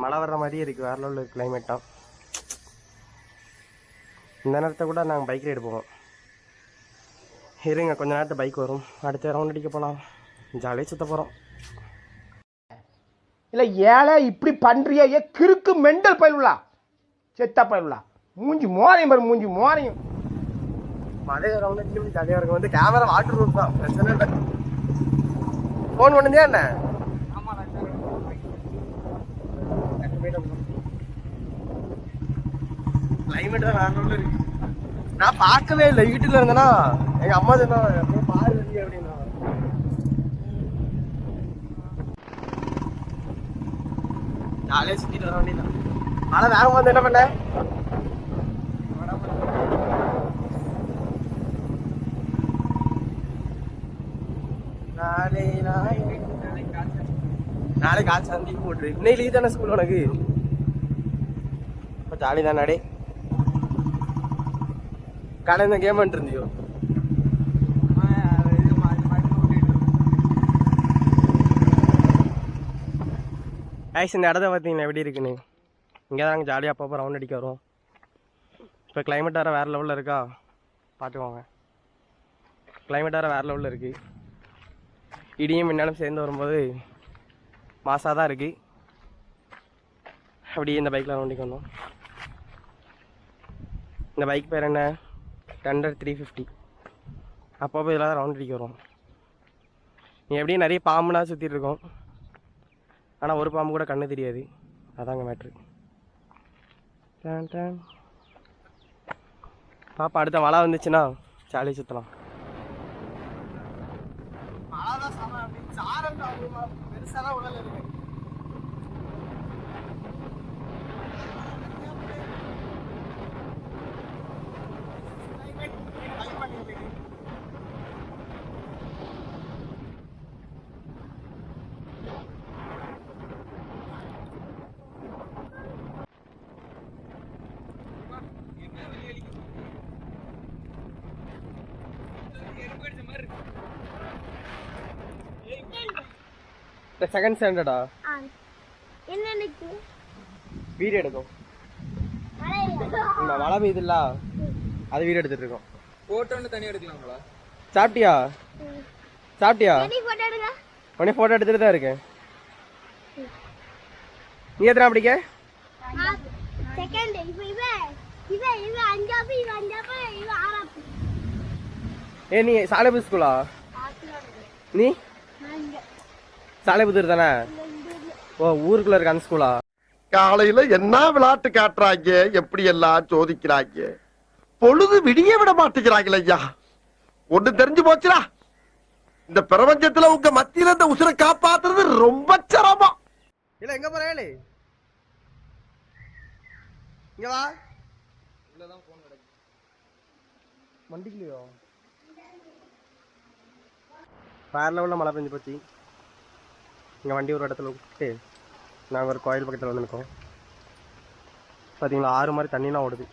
மழை வர்ற மாதிரியே இருக்குது. வேற லெவலில் இருக்குது கிளைமேட்டாக. இந்த நேரத்தை கூட நாங்கள் பைக் ரைடு போவோம். இருங்க கொஞ்ச நேரத்தை பைக் வரும். அடுத்த ரவுண்ட் அடிக்க போகலாம். ஜாலியாக சுற்ற போகிறோம். இல்லை ஏழை இப்படி பண்ணுறியா? ஏ கிறுக்கு மெண்டல் பயிலுலா செத்தா பயிலுலா மூஞ்சி மோரையும் பாரு, மூஞ்சி மோரையும். மழை ரவுண்ட் அடிக்க ஜாலியாக இருக்கும். வந்து கேமரா வாட்டர் ப்ரூஃப் தான், பிரச்சனை இல்லை. ஃபோன் பண்ணுந்தியா என்ன? கிளைமேட் தான் வேற லெவலில் இருக்கு. நான் பார்க்கவே இல்லை. வீட்டில் இருந்தேன்னா எங்கள் அம்மா சொன்னா பாரு அப்படின்னா. ஜாலியாக சுற்றிட்டு வர வேண்டியதான். ஆனால் வேகம் வந்து என்ன பண்ண? நாளைக்கு காய்ச்சல் வந்து போட்டுரு. இன்னைக்கு லீவ் தானே ஸ்கூல் உனக்கு? இப்போ ஜாலி தானே. அடே கடையில் தான் கேம் பண்ணிருந்தியோ? ஐஸ் இந்த இடத்த பார்த்தீங்கன்னா எப்படி இருக்குன்னு. இங்கே தான் நாங்கள் ஜாலியாக அப்பப்போ ரவுண்ட் அடிக்க வரோம். இப்போ கிளைமேட் வேறு வேறு லெவலில் இருக்கா பார்த்துக்கோங்க. கிளைமேட் வேறு வேறு லெவலில் இருக்குது. இடியும் மின்னாலும் சேர்ந்து வரும்போது மாசாக தான் இருக்குது. அப்படி இந்த பைக்கில் ரவுண்டிக்கு வந்தோம். இந்த பைக் பேர் என்ன? டெண்டர் 350. அப்பப்போ இதெல்லாம் ரவுண்ட் அடிக்க வரும். நீ எப்படியும் நிறைய பாம்புனா சுற்றிட்டு இருக்கோம். ஆனால் ஒரு பாம்பு கூட கண்ணு தெரியாது. அதாங்க மேட்ரு. பாப்பா அடுத்த மழை வந்துச்சுன்னா ஜாலியாக சுற்றலாம். பெருசாலாம் உடல் இருக்கு. செகண்ட் ஸ்டாண்டர்டா? என்னக்கு வீடியோ எடுக்கும். மழை பெய்யுதுல்ல, அது வீடியோ எடுத்துட்டு இருக்கோம். போட்டோன்னு தனியாக எடுக்கலாங்களா? சாப்பிட்டியா? சாப்பிட்டியா? உடனே ஃபோட்டோ எடுத்துட்டு தான் இருக்கேன். நீ எத்தனை படிக்க? ஏ நீ சாலைபுத்தூர் ஸ்கூலா? நீ சாலைபுத்தூர் தானே? ஓ ஊருக்குள்ள இருக்க அந்த ஸ்கூலா? காலையில என்ன விளையாட்டு காட்டுறாங்க, எப்படி எல்லாம் சோதிக்கிறாங்க. பொழுது விடிய விட மாட்டேங்கிறாங்களே ஐயா. ஒண்ணு தெரிஞ்சு போச்சுடா, இந்த பிரபஞ்சத்துல உங்க மத்தியில இந்த உசுரை காப்பாத்துறது ரொம்ப சிரமம். இல்ல எங்க போறேன்? இங்க வா. இல்லதான் போன் கிடைக்கும். வண்டிக்குலையோ? வேற லெவலில் மழை பெஞ்சு போச்சு. இங்கே வண்டி ஒரு இடத்துல விட்டு நாங்கள் ஒரு கோயில் பக்கத்தில் வந்து நிற்கோம். பார்த்தீங்களா ஆறு மாதிரி தண்ணிலாம் ஓடுது.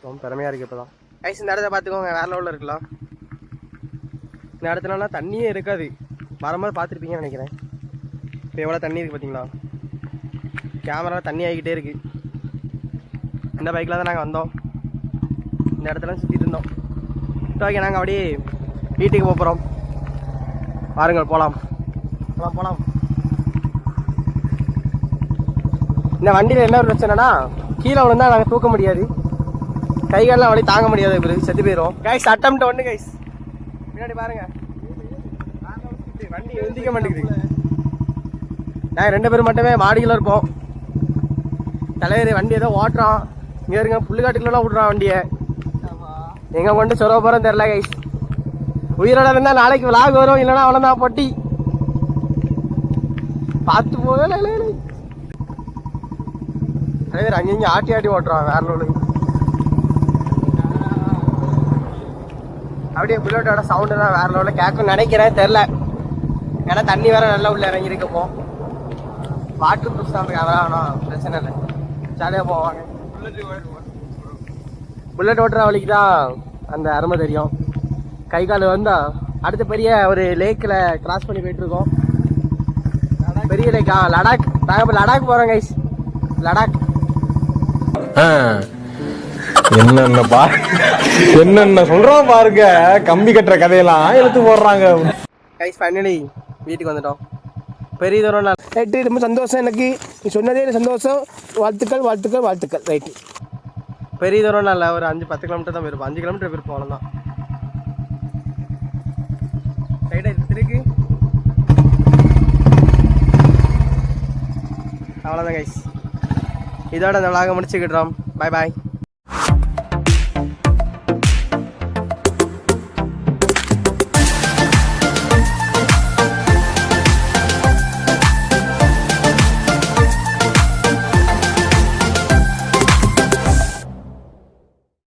ரொம்ப திறமையாக இருக்குது. இப்போ தான் ஐஸ் இந்த இடத்த பார்த்துக்கோங்க. வேற லெவலில் இருக்கலாம். இந்த இடத்துலலாம் தண்ணியே இருக்காது. வரும்போது பார்த்துருப்பீங்கன்னு நினைக்கிறேன். இப்போ எவ்வளோ தண்ணி இருக்குது பார்த்தீங்களா? கேமரா தண்ணி ஆகிக்கிட்டே இருக்குது. இந்த பைக்கில் தான் நாங்கள் வந்தோம். இந்த இடத்துல சுற்றிட்டு இருந்தோம். ஓகே நாங்கள் அப்படியே வீட்டுக்கு போகிறோம். பாருங்கள் போகலாம் போகலாம் போகலாம். இந்த வண்டியில் என்ன ஒரு பிரச்சனைனா, கீழே விழுந்தா நாங்கள் தூக்க முடியாது. கைகாலெலாம் வழி தாங்க முடியாது. இப்படி செத்து போயிடும். கைஸ் அட்டம்ப்ட் ஒன்று கைஸ். பின்னாடி பாருங்க, வண்டி எழுந்திக்க மாட்டேங்குது. நாங்கள் 2 பேர் மட்டுமே மாடியில் இருப்போம். தலைவர் வண்டி ஏதோ ஓட்டுறான். இங்கே இருங்க புல்லுக்காட்டுக்குலாம் விட்றான் வண்டியை. எங்கே கொண்டு சொருவ போகிறோம் தெரில கைஸ். உயிரோட இருந்தால் நாளைக்கு விளாக் வரும், இல்லைன்னா அவ்வளோதான் பொட்டி. பார்த்து போகல தலைவர் அங்கேயும் ஆட்டி ஆட்டி ஓட்டுறான் வேற லெவலுக்கு. அப்படியே புல்லட்டோட சவுண்டு தான் வேற லெவலில் கேட்கும்னு நினைக்கிறேன், தெரில. ஏன்னா தண்ணி வேற நல்லா உள்ள இறங்கியிருக்கப்போ. வாட்டர் ப்ரூஃப் தான் கேமரா, ஆனால் பிரச்சனை இல்லை, ஜாலியாக போவாங்க. புல்லட் ஓட்டுற வழிக்கு தான் அந்த அருமை தெரியும். கை கால் வந்தா அடுத்த பெரிய ஒரு லேக்கில் கிராஸ் பண்ணி போயிட்டு இருக்கோம். பெரிய லேக்கா? லடாக். நாங்கள் இப்போ லடாக் போகிறோம் கைஸ். லடாக். என்னென்ன சொல்றான் பாருங்க, கம்பி கட்டுற கதையெல்லாம் எடுத்து போடுறாங்க. கைஸ் ஃபைனலி வீட்டுக்கு வந்துட்டோம். பெரிய தூரம் ரைட்டு, ரொம்ப சந்தோஷம் எனக்கு. நீ சொன்னதே சந்தோஷம். வாழ்த்துக்கள் வாழ்த்துக்கள் வாழ்த்துக்கள். ரைட்டு, பெரிய தூரம் இல்லை, ஒரு 5-10 கிலோமீட்டர் தான் போயிருப்போம். 5 கிலோமீட்டர் போயிருப்போம், அவ்வளோதான். ரைட்டாக இருக்கு. அவ்வளோதான் கைஸ், இதோட இந்த விளாக முடிச்சுக்கிட்டோம். பாய் பாய்.